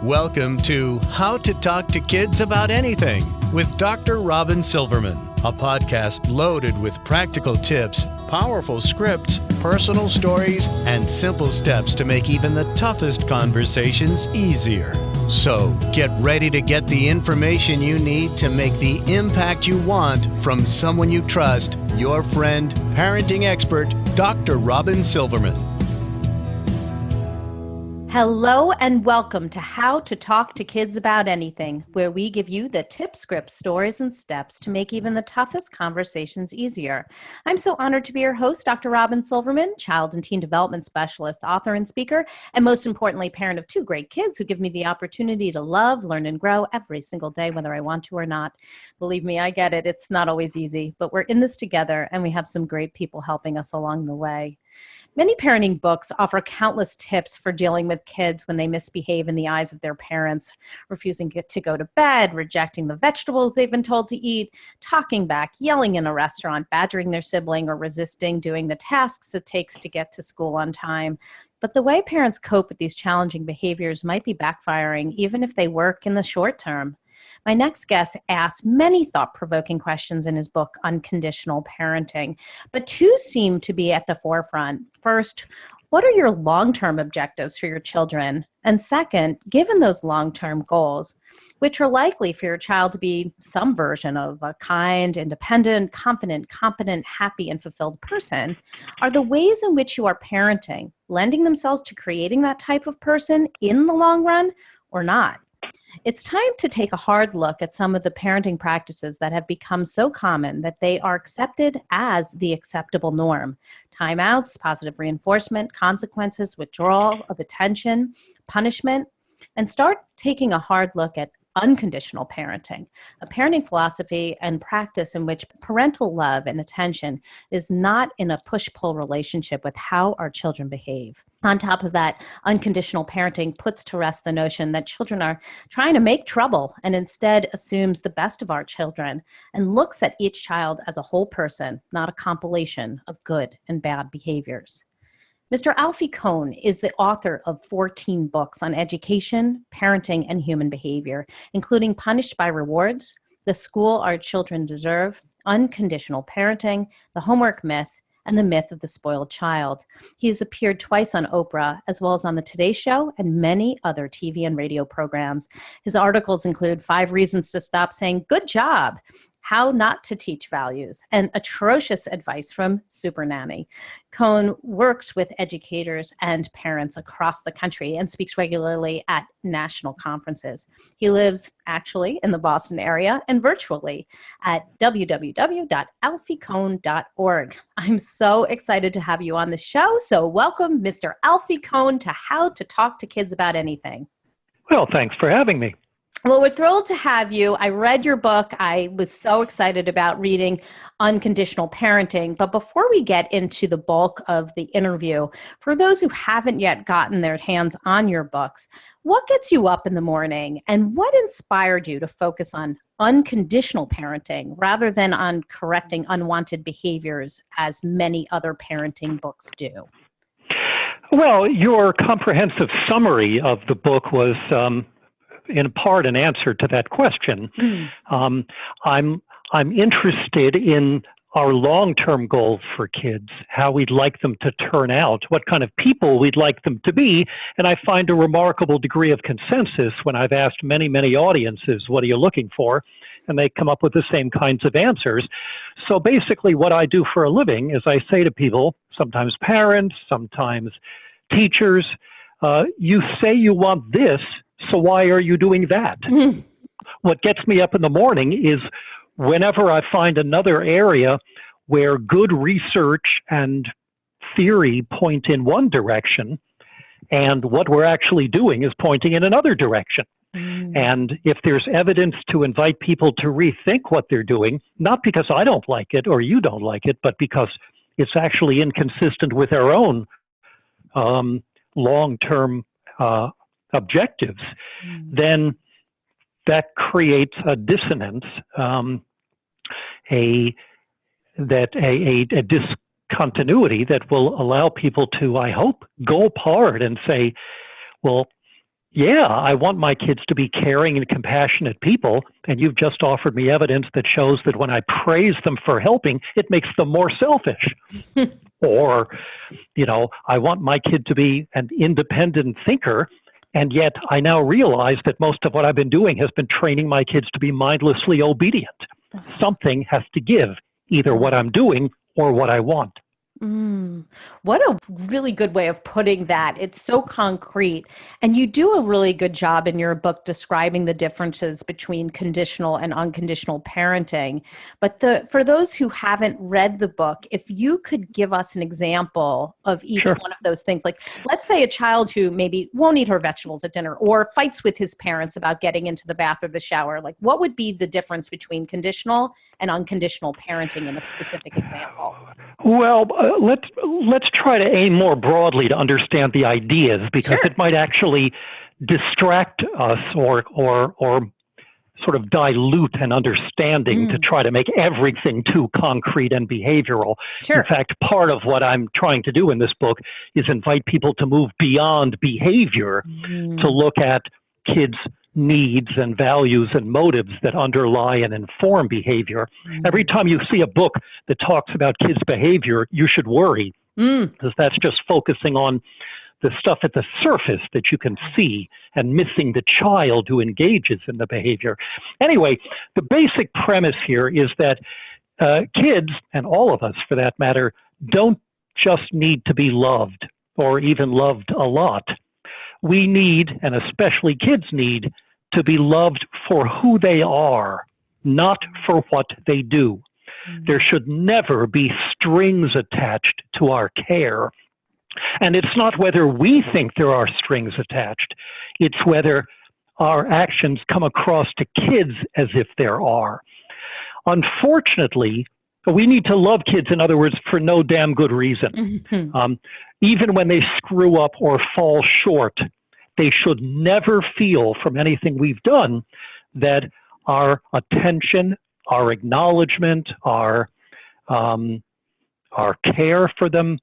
Welcome to How to Talk to Kids About Anything with Dr. Robyn Silverman, a podcast loaded with practical tips, powerful scripts, personal stories, and simple steps to make even the toughest conversations easier. So get ready to get the information you need to make the impact you want from someone you trust, your friend, parenting expert, Dr. Robyn Silverman. Hello and welcome to How to Talk to Kids About Anything, where we give you the tips, scripts, stories, and steps to make even the toughest conversations easier. I'm so honored to be your host, Dr. Robyn Silverman, child and teen development specialist, author, and speaker, and most importantly, parent of two great kids who give me the opportunity to love, learn, and grow every single day, whether I want to or not. Believe me, I get it. It's not always easy, but we're in this together, and we have some great people helping us along the way. Many parenting books offer countless tips for dealing with kids when they misbehave in the eyes of their parents, refusing to go to bed, rejecting the vegetables they've been told to eat, talking back, yelling in a restaurant, badgering their sibling, or resisting doing the tasks it takes to get to school on time. But the way parents cope with these challenging behaviors might be backfiring, even if they work in the short term. My next guest asked many thought-provoking questions in his book, Unconditional Parenting, but two seem to be at the forefront. First, what are your long-term objectives for your children? And second, given those long-term goals, which are likely for your child to be some version of a kind, independent, confident, competent, happy, and fulfilled person, are the ways in which you are parenting lending themselves to creating that type of person in the long run or not? It's time to take a hard look at some of the parenting practices that have become so common that they are accepted as the acceptable norm. Timeouts, positive reinforcement, consequences, withdrawal of attention, punishment, and start taking a hard look at unconditional parenting, a parenting philosophy and practice in which parental love and attention is not in a push-pull relationship with how our children behave. On top of that, unconditional parenting puts to rest the notion that children are trying to make trouble and instead assumes the best of our children and looks at each child as a whole person, not a compilation of good and bad behaviors. Mr. Alfie Kohn is the author of 14 books on education, parenting, and human behavior, including Punished by Rewards, The School Our Children Deserve, Unconditional Parenting, The Homework Myth, and The Myth of the Spoiled Child. He has appeared twice on Oprah, as well as on The Today Show and many other TV and radio programs. His articles include 5 Reasons to Stop Saying Good Job, How Not to Teach Values, and atrocious advice from Super Nanny. Kohn works with educators and parents across the country and speaks regularly at national conferences. He lives actually in the Boston area and virtually at www.alfiekohn.org. I'm so excited to have you on the show. So welcome, Mr. Alfie Kohn, to How to Talk to Kids About Anything. Well, thanks for having me. Well, we're thrilled to have you. I read your book. I was so excited about reading Unconditional Parenting. But before we get into the bulk of the interview, for those who haven't yet gotten their hands on your books, what gets you up in the morning and what inspired you to focus on unconditional parenting rather than on correcting unwanted behaviors as many other parenting books do? Well, your comprehensive summary of the book was in part an answer to that question. I'm interested in our long-term goals for kids, how we'd like them to turn out, what kind of people we'd like them to be, and I find a remarkable degree of consensus when I've asked many, many audiences, what are you looking for? And they come up with the same kinds of answers. So basically what I do for a living is I say to people, sometimes parents, sometimes teachers, you say you want this, so why are you doing that? What gets me up in the morning is whenever I find another area where good research and theory point in one direction and what we're actually doing is pointing in another direction. And if there's evidence to invite people to rethink what they're doing, not because I don't like it or you don't like it, but because it's actually inconsistent with our own long-term objectives, then that creates a dissonance, a discontinuity that will allow people to, I hope, go apart and say, well, yeah, I want my kids to be caring and compassionate people, and you've just offered me evidence that shows that when I praise them for helping, it makes them more selfish. Or, I want my kid to be an independent thinker, and yet I now realize that most of what I've been doing has been training my kids to be mindlessly obedient. Something has to give, either what I'm doing or what I want. What a really good way of putting that. It's so concrete. And you do a really good job in your book describing the differences between conditional and unconditional parenting. But for those who haven't read the book, if you could give us an example of each one of those things, like let's say a child who maybe won't eat her vegetables at dinner or fights with his parents about getting into the bath or the shower, like what would be the difference between conditional and unconditional parenting in a specific example? Well, let's try to aim more broadly to understand the ideas, because it might actually distract us or sort of dilute an understanding to try to make everything too concrete and behavioral. In fact, part of what I'm trying to do in this book is invite people to move beyond behavior to look at kids' needs and values and motives that underlie and inform behavior. Every time you see a book that talks about kids' behavior, you should worry, because that's just focusing on the stuff at the surface that you can see and missing the child who engages in the behavior. Anyway, the basic premise here is that kids, and all of us for that matter, don't just need to be loved or even loved a lot. We need, and especially kids need, to be loved for who they are, not for what they do. There should never be strings attached to our care. And it's not whether we think there are strings attached, it's whether our actions come across to kids as if there are. Unfortunately, we need to love kids, in other words, for no damn good reason. Even when they screw up or fall short, they should never feel from anything we've done that our attention, our acknowledgement, our care for them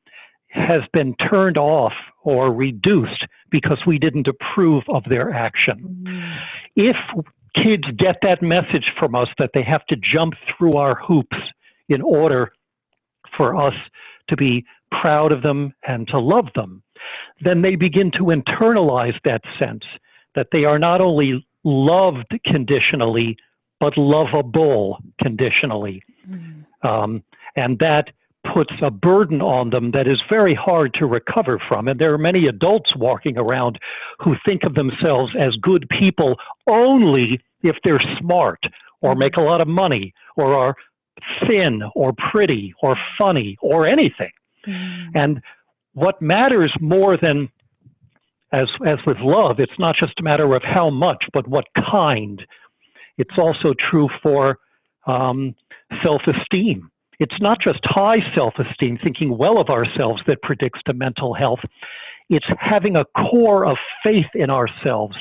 has been turned off or reduced because we didn't approve of their action. If kids get that message from us that they have to jump through our hoops in order for us to be proud of them and to love them, then they begin to internalize that sense that they are not only loved conditionally, but lovable conditionally. And that puts a burden on them that is very hard to recover from. And there are many adults walking around who think of themselves as good people only if they're smart or make a lot of money or are thin or pretty or funny or anything. And what matters more than, as with love, it's not just a matter of how much, but what kind. It's also true for self-esteem. It's not just high self-esteem, thinking well of ourselves, that predicts to mental health. It's having a core of faith in ourselves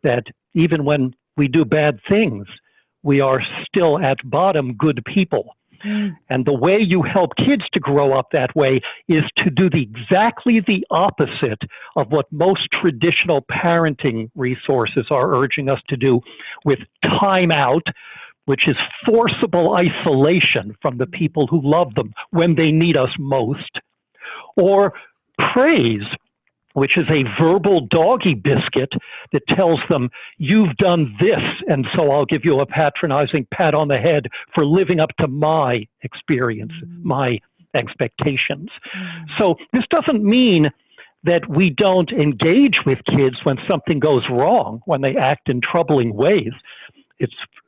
that even when we do bad things, we are still at bottom good people. And the way you help kids to grow up that way is to do exactly the opposite of what most traditional parenting resources are urging us to do, with time out, which is forcible isolation from the people who love them when they need us most, or praise, which is a verbal doggy biscuit that tells them, you've done this, and so I'll give you a patronizing pat on the head for living up to my experience, my expectations. So this doesn't mean that we don't engage with kids when something goes wrong, when they act in troubling ways.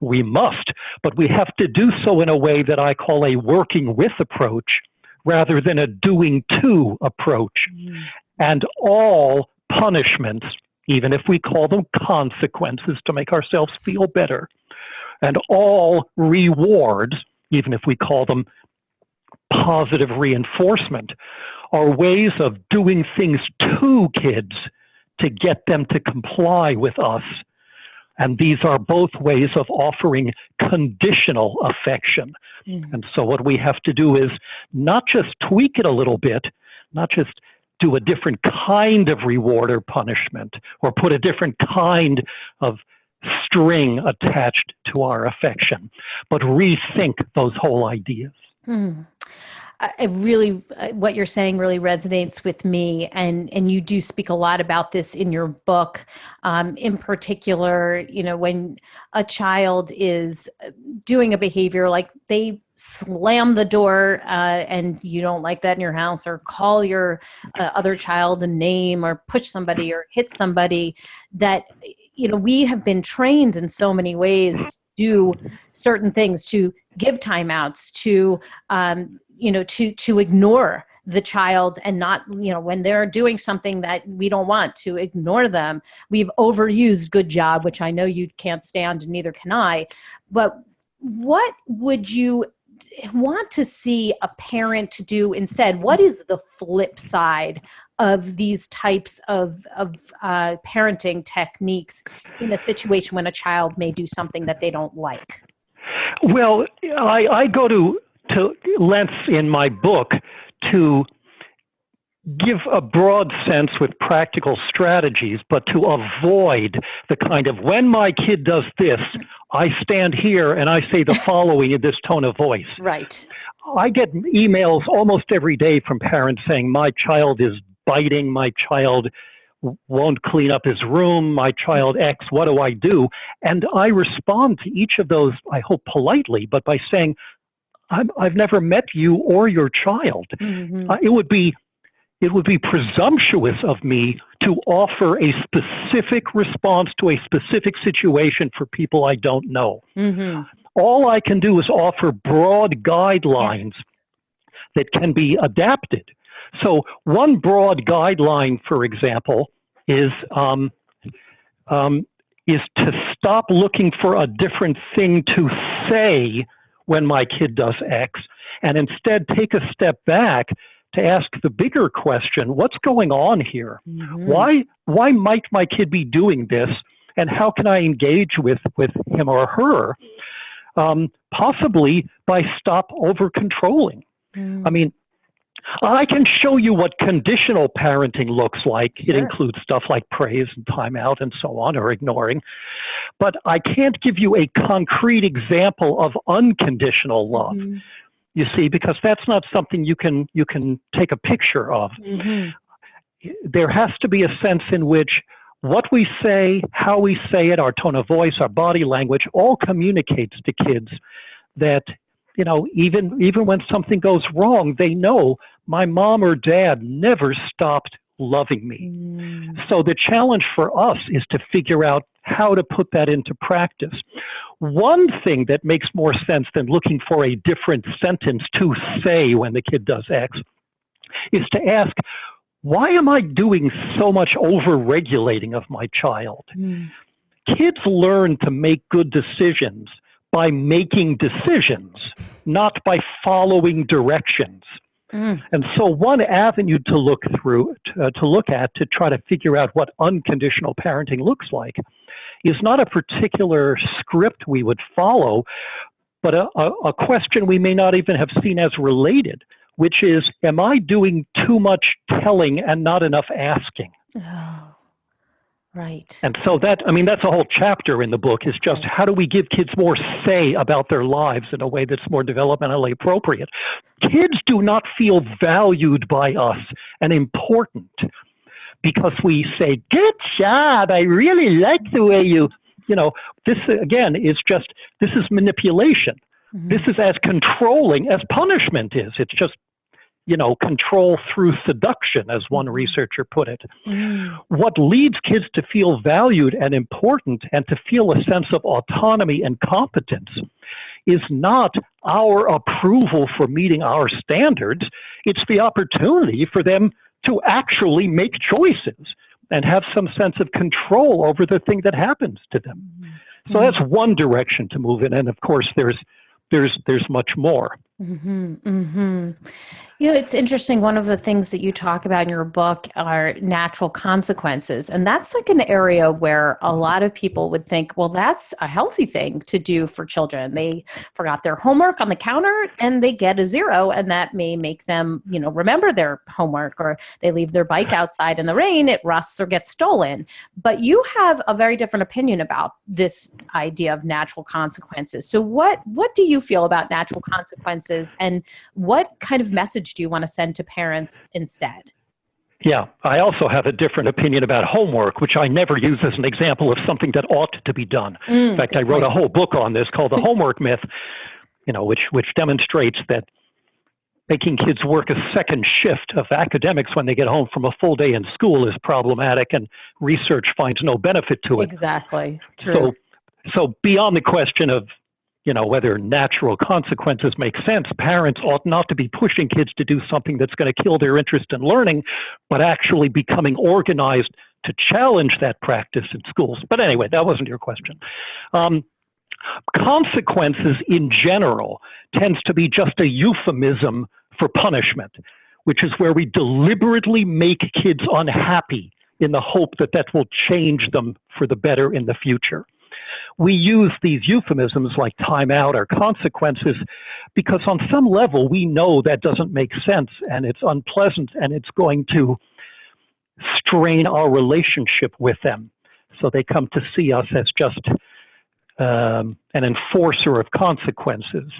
We must, but we have to do so in a way that I call a working with approach rather than a doing to approach. And all punishments, even if we call them consequences to make ourselves feel better, and all rewards, even if we call them positive reinforcement, are ways of doing things to kids to get them to comply with us. And these are both ways of offering conditional affection. And so what we have to do is not just tweak it a little bit, not just do a different kind of reward or punishment, or put a different kind of string attached to our affection, but rethink those whole ideas. What you're saying really resonates with me, and you do speak a lot about this in your book. In particular, when a child is doing a behavior like they slam the door and you don't like that in your house, or call your other child a name, or push somebody or hit somebody, that we have been trained in so many ways to do certain things, to give timeouts, to to ignore the child, and not, when they're doing something that we don't want, to ignore them. We've overused good job, which I know you can't stand, and neither can I. But what would you want to see a parent to do instead? What is the flip side of these types of parenting techniques in a situation when a child may do something that they don't like? Well, I go to lengths in my book to give a broad sense with practical strategies, but to avoid the kind of, when my kid does this, I stand here and I say the following in this tone of voice. Right. I get emails almost every day from parents saying, my child is biting, my child won't clean up his room, my child X, what do I do? And I respond to each of those, I hope politely, but by saying, I've never met you or your child. Mm-hmm. It would be presumptuous of me to offer a specific response to a specific situation for people I don't know. Mm-hmm. All I can do is offer broad guidelines that can be adapted. So one broad guideline, for example, is to stop looking for a different thing to say when my kid does X, and instead take a step back to ask the bigger question: what's going on here? Mm-hmm. Why might my kid be doing this, and how can I engage with him or her? Possibly by stop over controlling. I mean, I can show you what conditional parenting looks like. Sure. It includes stuff like praise and timeout and so on, or ignoring. But I can't give you a concrete example of unconditional love. Mm-hmm. You see, because that's not something you can take a picture of. Mm-hmm. There has to be a sense in which what we say, how we say it, our tone of voice, our body language, all communicates to kids that, even when something goes wrong, they know my mom or dad never stopped loving me. Mm. So the challenge for us is to figure out how to put that into practice. One thing that makes more sense than looking for a different sentence to say when the kid does X is to ask, why am I doing so much over-regulating of my child? Mm. Kids learn to make good decisions by making decisions, not by following directions. Mm. And so one avenue to look at to try to figure out what unconditional parenting looks like is not a particular script we would follow, but a question we may not even have seen as related, which is, am I doing too much telling and not enough asking? Oh. Right. And so that's a whole chapter in the book, is just how do we give kids more say about their lives in a way that's more developmentally appropriate. Kids do not feel valued by us and important because we say, good job, I really like the way this again is this is manipulation. Mm-hmm. This is as controlling as punishment is. It's just, control through seduction, as one researcher put it. Mm. What leads kids to feel valued and important and to feel a sense of autonomy and competence is not our approval for meeting our standards. It's the opportunity for them to actually make choices and have some sense of control over the thing that happens to them. Mm. So that's one direction to move in. And of course, there's much more. Mm-hmm, mm-hmm. It's interesting. One of the things that you talk about in your book are natural consequences. And that's like an area where a lot of people would think, well, that's a healthy thing to do for children. They forgot their homework on the counter and they get a 0, and that may make them, remember their homework, or they leave their bike outside in the rain, it rusts or gets stolen. But you have a very different opinion about this idea of natural consequences. So what do you feel about natural consequences, and what kind of message do you want to send to parents instead? Yeah, I also have a different opinion about homework, which I never use as an example of something that ought to be done. In fact, I wrote a whole book on this called The Homework Myth, which demonstrates that making kids work a second shift of academics when they get home from a full day in school is problematic, and research finds no benefit to it. Exactly. True. So beyond the question of whether natural consequences make sense, parents ought not to be pushing kids to do something that's going to kill their interest in learning, but actually becoming organized to challenge that practice in schools. But anyway, that wasn't your question. Consequences in general tends to be just a euphemism for punishment, which is where we deliberately make kids unhappy in the hope that will change them for the better in the future. We use these euphemisms like timeout or consequences because on some level we know that doesn't make sense and it's unpleasant and it's going to strain our relationship with them. So they come to see us as just an enforcer of consequences,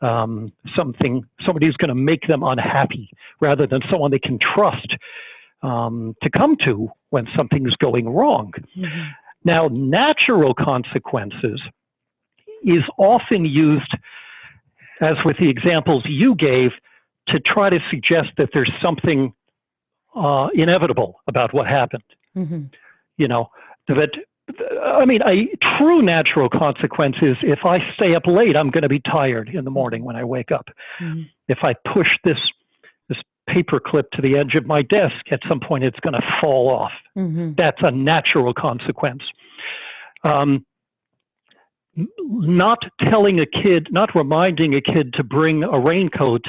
somebody's going to make them unhappy rather than someone they can trust to come to when something's going wrong. Mm-hmm. Now, natural consequences is often used, as with the examples you gave, to try to suggest that there's something inevitable about what happened. Mm-hmm. True natural consequences, if I stay up late, I'm going to be tired in the morning when I wake up. Mm-hmm. If I push this paper clip to the edge of my desk, at some point it's going to fall off. Mm-hmm. That's a natural consequence. Not reminding a kid to bring a raincoat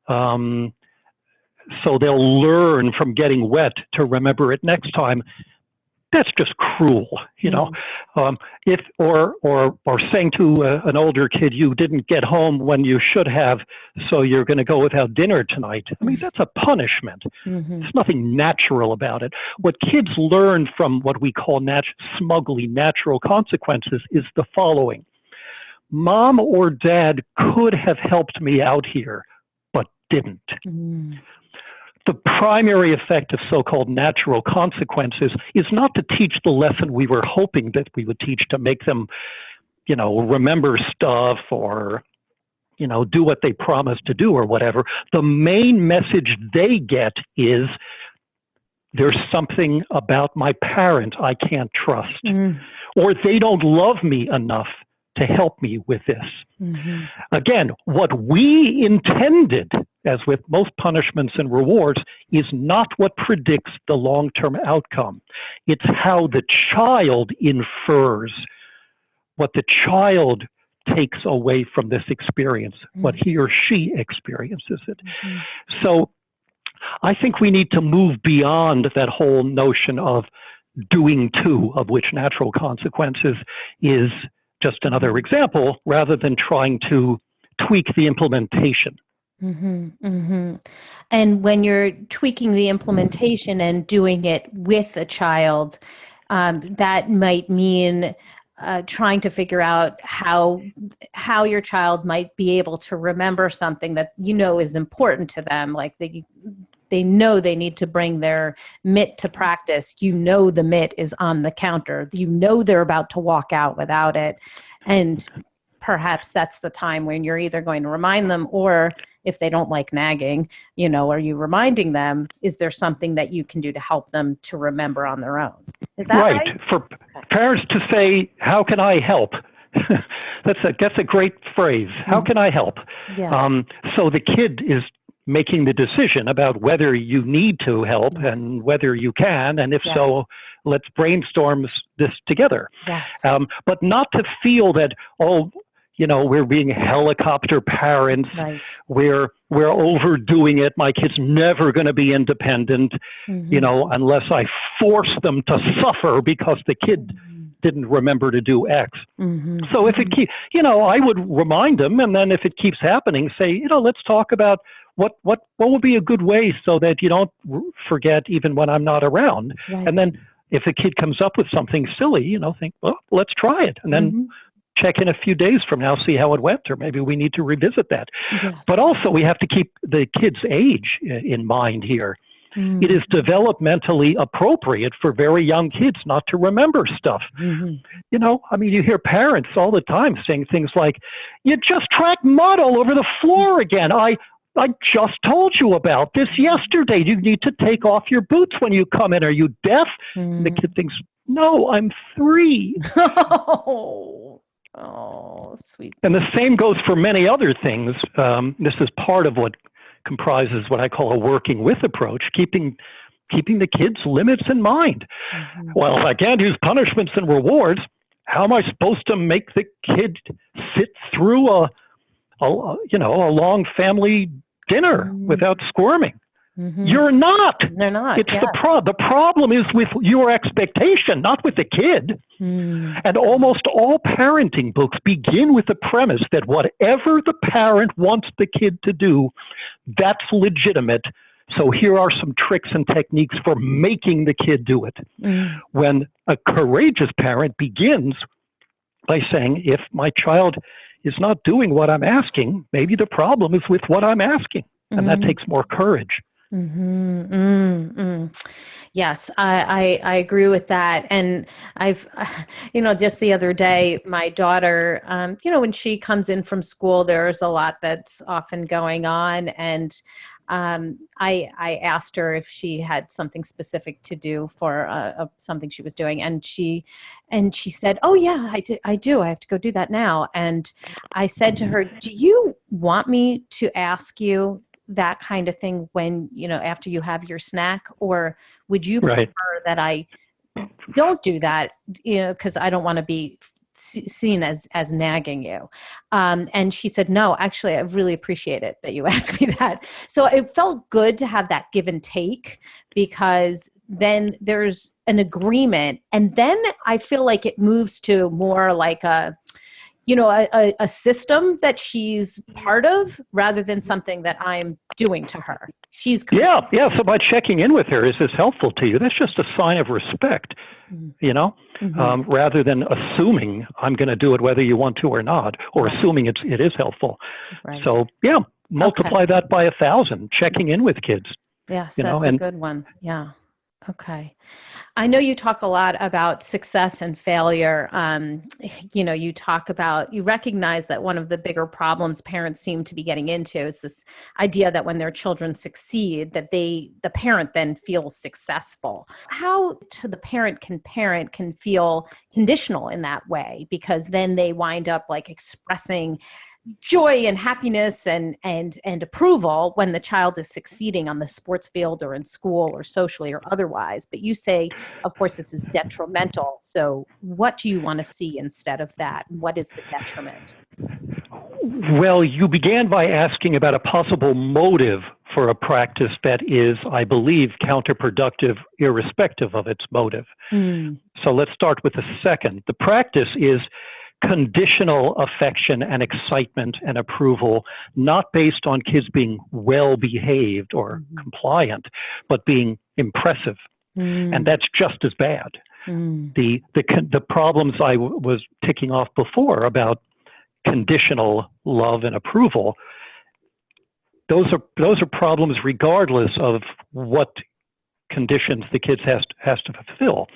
so they'll learn from getting wet to remember it next time. That's just cruel, or saying to an older kid, you didn't get home when you should have, so you're going to go without dinner tonight. That's a punishment. Mm-hmm. There's nothing natural about it. What kids learn from what we call smugly natural consequences is the following. Mom or dad could have helped me out here, but didn't. Mm. The primary effect of so-called natural consequences is not to teach the lesson we were hoping that we would teach, to make them, remember stuff or, do what they promised to do or whatever. The main message they get is there's something about my parent I can't trust, or they don't love me enough to help me with this. Mm-hmm. Again, what we intended, as with most punishments and rewards, is not what predicts the long-term outcome. It's how the child infers, what the child takes away from this experience, what he or she experiences it. Mm-hmm. So I think we need to move beyond that whole notion of doing to, of which natural consequences is just another example, rather than trying to tweak the implementation. Mm-hmm, mm-hmm. And when you're tweaking the implementation and doing it with a child, that might mean trying to figure out how your child might be able to remember something that is important to them, like they know they need to bring their mitt to practice. The mitt is on the counter. They're about to walk out without it. And perhaps that's the time when you're either going to remind them, or if they don't like nagging, are you reminding them? Is there something that you can do to help them to remember on their own? Is that right? For parents to say, how can I help? That's a great phrase. How can I help? Yes. So the kid is making the decision about whether you need to help and whether you can, and if so, let's brainstorm this together. Yes. But not to feel that, we're being helicopter parents. Right. We're overdoing it. My kid's never going to be independent, unless I force them to suffer because the kid didn't remember to do X. So if it keeps, I would remind them, and then if it keeps happening, say, let's talk about what would be a good way so that you don't forget even when I'm not around. Right. And then if a kid comes up with something silly, think, well, let's try it, and then check in a few days from now, see how it went, or maybe we need to revisit that. Yes. But also we have to keep the kid's age in mind here. It is developmentally appropriate for very young kids not to remember stuff. You hear parents all the time saying things like, you just tracked mud all over the floor again. I just told you about this yesterday. You need to take off your boots when you come in. Are you deaf? The kid thinks, no, I'm 3. Oh, sweet. And the same goes for many other things. This is part of what comprises what I call a working with approach, keeping the kids' limits in mind. Well, if I can't use punishments and rewards, how am I supposed to make the kid sit through a long family dinner without squirming? You're not. They're not. It's the problem is with your expectation, not with the kid. And almost all parenting books begin with the premise that whatever the parent wants the kid to do, that's legitimate. So here are some tricks and techniques for making the kid do it. When a courageous parent begins by saying, if my child is not doing what I'm asking, maybe the problem is with what I'm asking. And that takes more courage. Yes, I agree with that. And I've, just the other day, my daughter, when she comes in from school, there's a lot that's often going on. And I asked her if she had something specific to do for something she was doing. And she said, oh yeah, I do. I have to go do that now. And I said to her, do you want me to ask you that kind of thing when, after you have your snack, or would you prefer that I don't do that, because I don't want to be seen as nagging you. And she said, no, actually, I really appreciate it that you asked me that. So it felt good to have that give and take, because then there's an agreement. And then I feel like it moves to more like a system that she's part of rather than something that I'm doing to her. She's Yeah. So by checking in with her, is this helpful to you? That's just a sign of respect, rather than assuming I'm going to do it whether you want to or not, or assuming it is helpful. Right. So multiply that by 1,000, checking in with kids. Yes, that's a good one. Yeah. Okay. I know you talk a lot about success and failure. You recognize that one of the bigger problems parents seem to be getting into is this idea that when their children succeed, that the parent then feels successful. How the parent can feel conditional in that way, because then they wind up like expressing joy and happiness and approval when the child is succeeding on the sports field or in school or socially or otherwise. But you say, of course, this is detrimental. So what do you want to see instead of that? What is the detriment? Well, you began by asking about a possible motive for a practice that is, I believe, counterproductive irrespective of its motive. So let's start with the second. The practice is conditional affection and excitement and approval, not based on kids being well behaved or compliant, but being impressive. And that's just as bad. The problems I was ticking off before about conditional love and approval, those are problems regardless of what conditions the kids has to fulfill.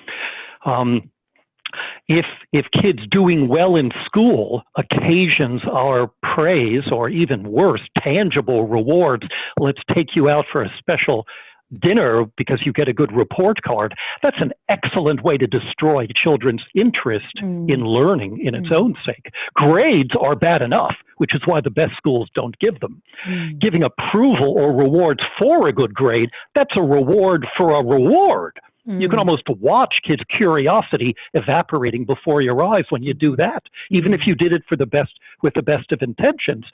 If kids doing well in school occasions our praise, or even worse, tangible rewards, let's take you out for a special dinner because you get a good report card, that's an excellent way to destroy children's interest in learning in its own sake. Grades are bad enough, which is why the best schools don't give them. Giving approval or rewards for a good grade, that's a reward for a reward. You can almost watch kids' curiosity evaporating before your eyes when you do that, even if you did it with the best of intentions,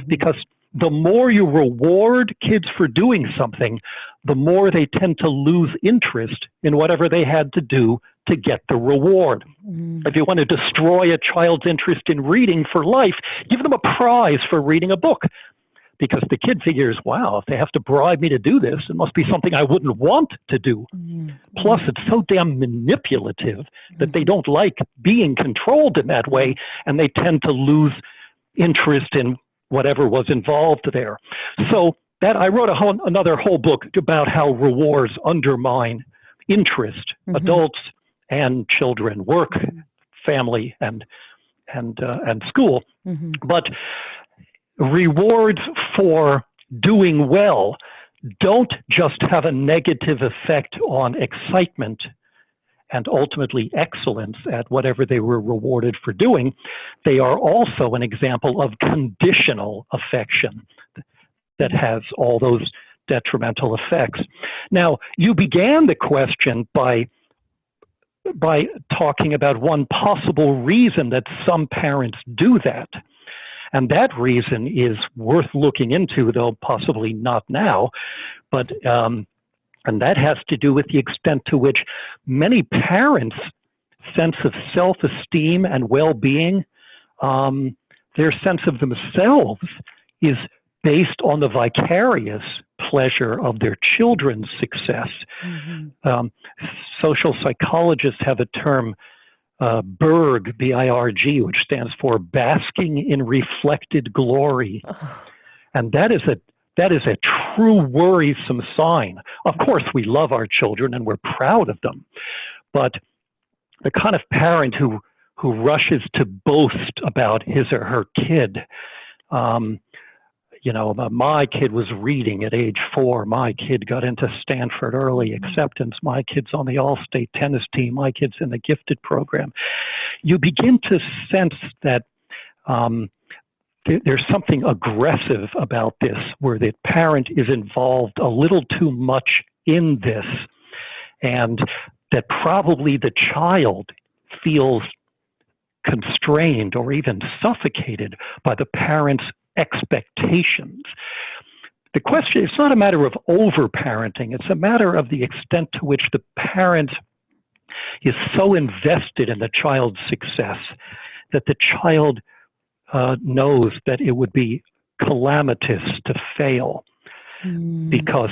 because the more you reward kids for doing something, the more they tend to lose interest in whatever they had to do to get the reward. If you want to destroy a child's interest in reading for life, give them a prize for reading a book. Because the kid figures, wow, if they have to bribe me to do this, it must be something I wouldn't want to do. Plus, it's so damn manipulative that they don't like being controlled in that way, and they tend to lose interest in whatever was involved there. So that I wrote another whole book about how rewards undermine interest, adults and children, work, family, and school. But rewards for doing well don't just have a negative effect on excitement and ultimately excellence at whatever they were rewarded for doing. They are also an example of conditional affection that has all those detrimental effects. Now, you began the question by talking about one possible reason that some parents do that. And that reason is worth looking into, though possibly not now. But and that has to do with the extent to which many parents' sense of self-esteem and well-being, their sense of themselves is based on the vicarious pleasure of their children's success. Social psychologists have a term, BIRG, B-I-R-G, which stands for basking in reflected glory. And that is a true worrisome sign. Of course, we love our children and we're proud of them, but the kind of parent who rushes to boast about his or her kid, my kid was reading at age 4. My kid got into Stanford early acceptance. My kid's on the all-state tennis team. My kid's in the gifted program. You begin to sense that there's something aggressive about this, where the parent is involved a little too much in this, and that probably the child feels constrained or even suffocated by the parent's expectations. The question, it's not a matter of over-parenting, it's a matter of the extent to which the parent is so invested in the child's success that the child knows that it would be calamitous to fail because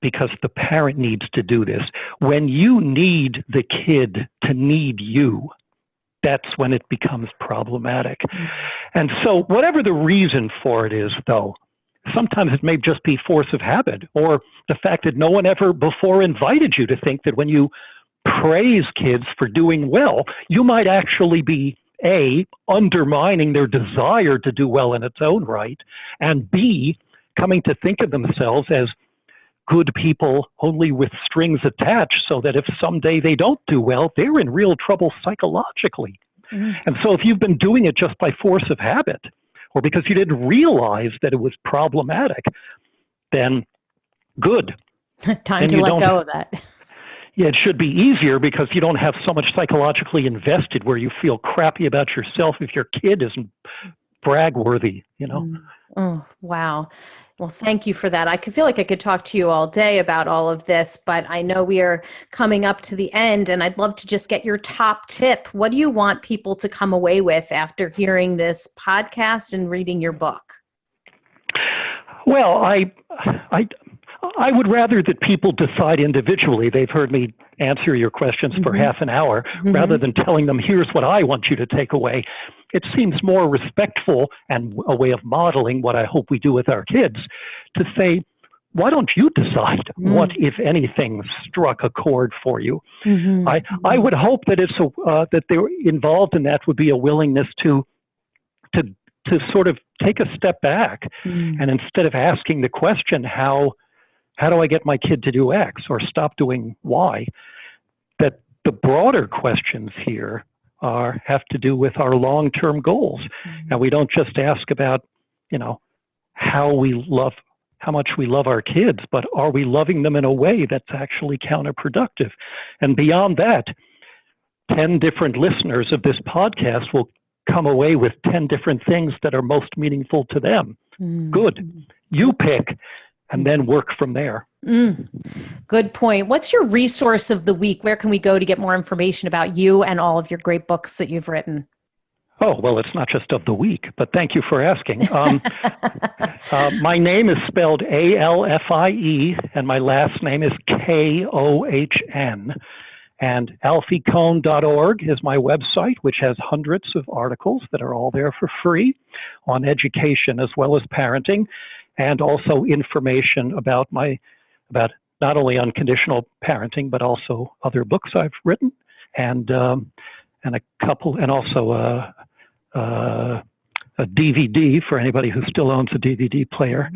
the parent needs to do this. When you need the kid to need you, that's when it becomes problematic. And so whatever the reason for it is, though, sometimes it may just be force of habit, or the fact that no one ever before invited you to think that when you praise kids for doing well, you might actually be A, undermining their desire to do well in its own right, and B, coming to think of themselves as good people only with strings attached, so that if someday they don't do well, they're in real trouble psychologically. And so if you've been doing it just by force of habit, or because you didn't realize that it was problematic, then good. Time to let go of that. Yeah, it should be easier because you don't have so much psychologically invested where you feel crappy about yourself if your kid isn't brag-worthy, Oh, wow. Well, thank you for that. I could feel like I could talk to you all day about all of this, but I know we are coming up to the end, and I'd love to just get your top tip. What do you want people to come away with after hearing this podcast and reading your book? Well, I would rather that people decide individually. They've heard me answer your questions for half an hour, rather than telling them, here's what I want you to take away. It seems more respectful and a way of modeling what I hope we do with our kids to say, why don't you decide what, if anything, struck a chord for you? I would hope that that they're involved in that would be a willingness to sort of take a step back, and instead of asking the question, how do I get my kid to do X or stop doing Y, that the broader questions here have to do with our long-term goals. And we don't just ask about, how we love how much we love our kids, but are we loving them in a way that's actually counterproductive? And beyond that, 10 different listeners of this podcast will come away with 10 different things that are most meaningful to them. Good. You pick and then work from there. Good point. What's your resource of the week? Where can we go to get more information about you and all of your great books that you've written? Oh, well, it's not just of the week, but thank you for asking. My name is spelled Alfie, and my last name is Kohn. And alfiekohn.org is my website, which has hundreds of articles that are all there for free on education as well as parenting, and also information about not only unconditional parenting, but also other books I've written, and a couple, and also a DVD for anybody who still owns a DVD player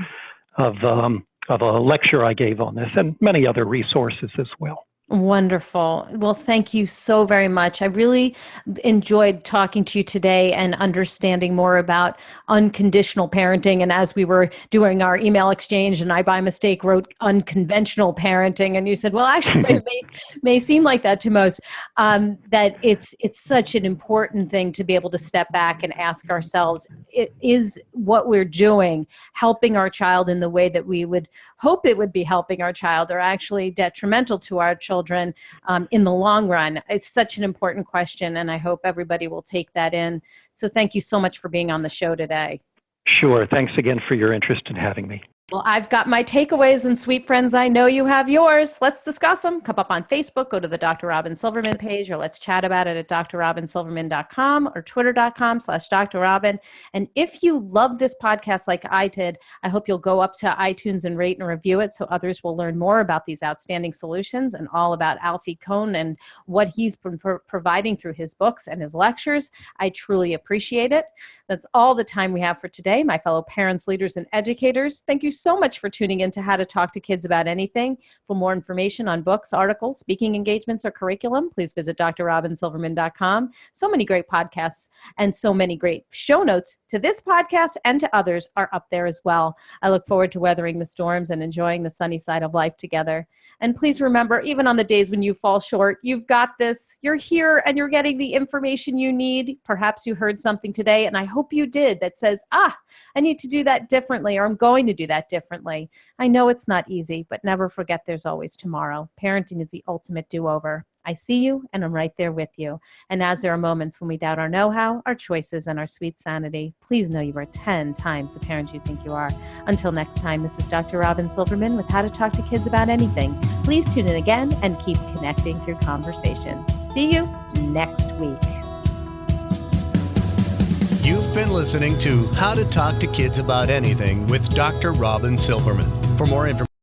of a lecture I gave on this, and many other resources as well. Wonderful. Well, thank you so very much. I really enjoyed talking to you today and understanding more about unconditional parenting. And as we were doing our email exchange, and I by mistake wrote unconventional parenting, and you said, well, actually, it may seem like that to most, that it's such an important thing to be able to step back and ask ourselves, is what we're doing helping our child in the way that we would hope it would be helping our child, or actually detrimental to our children in the long run? It's such an important question, and I hope everybody will take that in. So thank you so much for being on the show today. Sure. Thanks again for your interest in having me. Well, I've got my takeaways, and sweet friends, I know you have yours. Let's discuss them. Come up on Facebook, go to the Dr. Robyn Silverman page, or let's chat about it at drrobynsilverman.com or twitter.com/Dr. Robyn. And if you love this podcast like I did, I hope you'll go up to iTunes and rate and review it so others will learn more about these outstanding solutions and all about Alfie Kohn and what he's been providing through his books and his lectures. I truly appreciate it. That's all the time we have for today, my fellow parents, leaders, and educators. Thank you so much for tuning in to How to Talk to Kids About Anything. For more information on books, articles, speaking engagements, or curriculum, please visit drrobynsilverman.com. So many great podcasts and so many great show notes to this podcast and to others are up there as well. I look forward to weathering the storms and enjoying the sunny side of life together. And please remember, even on the days when you fall short, you've got this. You're here and you're getting the information you need. Perhaps you heard something today, and I hope you did, that says, I need to do that differently, or I'm going to do that differently. I know it's not easy, but never forget there's always tomorrow. Parenting is the ultimate do-over. I see you, and I'm right there with you. And as there are moments when we doubt our know-how, our choices, and our sweet sanity, please know you are 10 times the parent you think you are. Until next time, this is Dr. Robyn Silverman with How to Talk to Kids About Anything. Please tune in again and keep connecting through conversation. See you next week. You've been listening to How to Talk to Kids About Anything with Dr. Robyn Silverman. For more information,